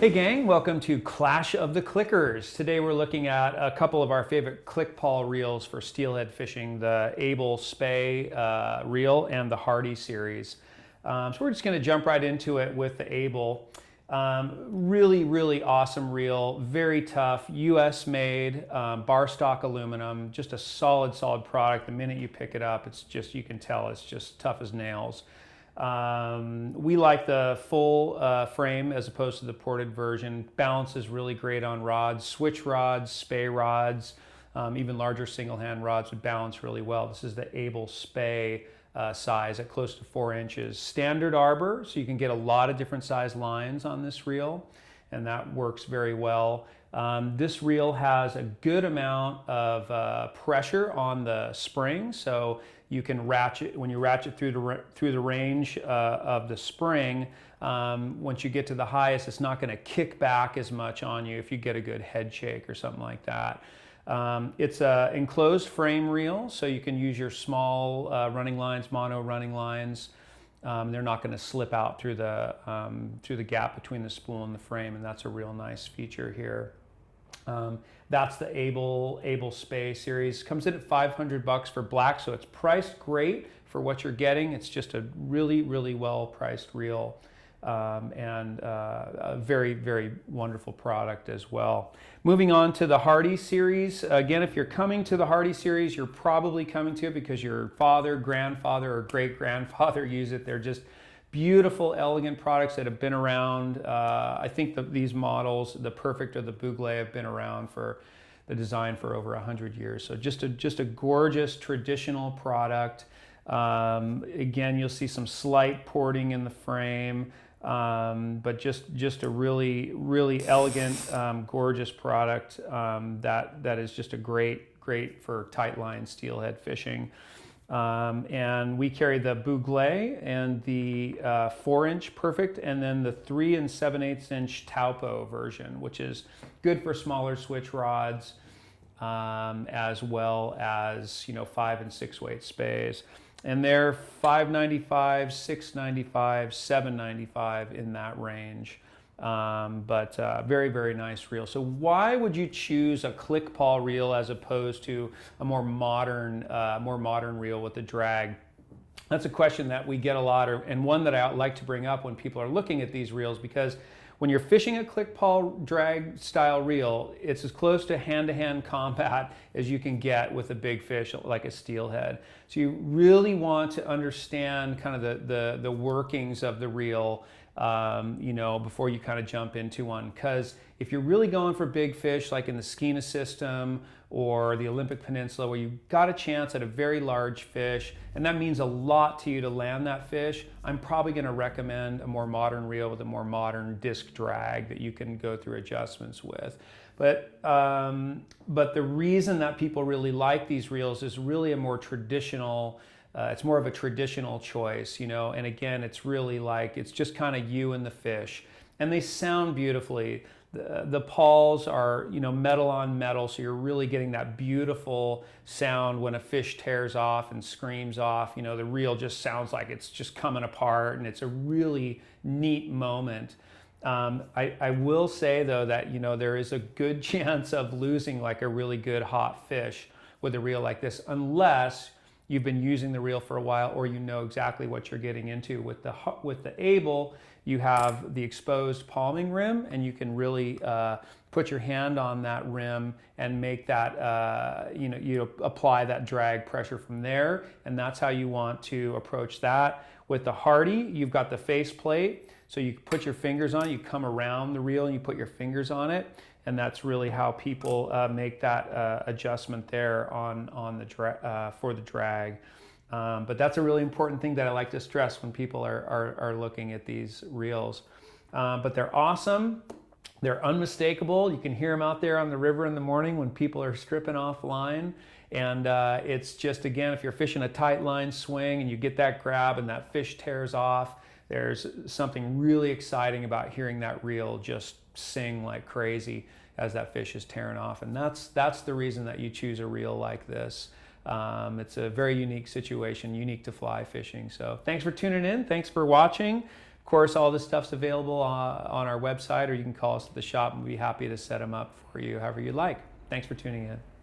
Hey gang, welcome to Clash of the Clickers. Today we're looking at a couple of our favorite click pawl reels for steelhead fishing, the Abel Spey reel and the Hardy series. So we're just going to jump right into it with the Abel. Really awesome reel, very tough, US made, bar stock aluminum, just a solid product. The minute you pick it up, it's just, you can tell it's just tough as nails. We like the full frame as opposed to the ported version. Balance is really great on rods, switch rods, Spey rods, even larger single hand rods would balance really well. This is the Abel Spey size at close to 4 inches. Standard arbor, so you can get a lot of different size lines on this reel, and that works very well. This reel has a good amount of pressure on the spring, so you can ratchet, when you ratchet through the range of the spring, once you get to the highest, it's not going to kick back as much on you if you get a good head shake or something like that. It's an enclosed frame reel, so you can use your small running lines, mono running lines. They're not going to slip out through the gap between the spool and the frame, and that's a real nice feature here. That's the Abel Spey series. Comes in at $500 for black, so it's priced great for what you're getting. It's just a really well priced reel, and a very wonderful product as well. Moving on to the Hardy series. Again, if you're coming to the Hardy series, you're probably coming to it because your father, grandfather, or great-grandfather use it. They're just beautiful, elegant products that have been around. I think these models, the Perfect or the Bouglé, have been around for the design for over 100 years. So just a gorgeous traditional product. Again, you'll see some slight porting in the frame, but just a really elegant, gorgeous product that is just a great for tight line steelhead fishing. And we carry the Bouglé and the 4-inch Perfect, and then the 3 7/8 inch Taupo version, which is good for smaller switch rods, as well as 5 and 6 weight Speys. And they're $595, $695, $795 in that range. But very nice reel. So why would you choose a click pawl reel as opposed to a more modern reel with a drag? That's a question that we get a lot, and one that I like to bring up when people are looking at these reels, because when you're fishing a click pawl drag style reel, it's as close to hand combat as you can get with a big fish like a steelhead. So you really want to understand kind of the workings of the reel, before you kind of jump into one. Because if you're really going for big fish, like in the Skeena system or the Olympic Peninsula, where you've got a chance at a very large fish, and that means a lot to you to land that fish, I'm probably going to recommend a more modern reel with a more modern disc drag that you can go through adjustments with. But the reason that people really like these reels is really a more traditional, it's more of a traditional choice, and again, it's really like, it's just kind of you and the fish, and they sound beautifully. The pawls are, metal on metal, so you're really getting that beautiful sound when a fish tears off and screams off. The reel just sounds like it's just coming apart, and it's a really neat moment. I will say though that, there is a good chance of losing like a really good hot fish with a reel like this, unless you've been using the reel for a while or you know exactly what you're getting into. With the Abel, you have the exposed palming rim, and you can really put your hand on that rim and make that, you apply that drag pressure from there, and that's how you want to approach that. With the Hardy, you've got the face plate, so you put your fingers on it, you come around the reel and you put your fingers on it, and that's really how people make that adjustment there on the for the drag. But that's a really important thing that I like to stress when people are looking at these reels. But they're awesome. They're unmistakable. You can hear them out there on the river in the morning when people are stripping off line. And it's just, again, if you're fishing a tight line swing and you get that grab and that fish tears off, there's something really exciting about hearing that reel just sing like crazy as that fish is tearing off. And that's the reason that you choose a reel like this. It's a very unique situation, unique to fly fishing. So thanks for tuning in. Thanks for watching. Of course, all this stuff's available on our website, or you can call us at the shop and we'll be happy to set them up for you however you like. Thanks for tuning in.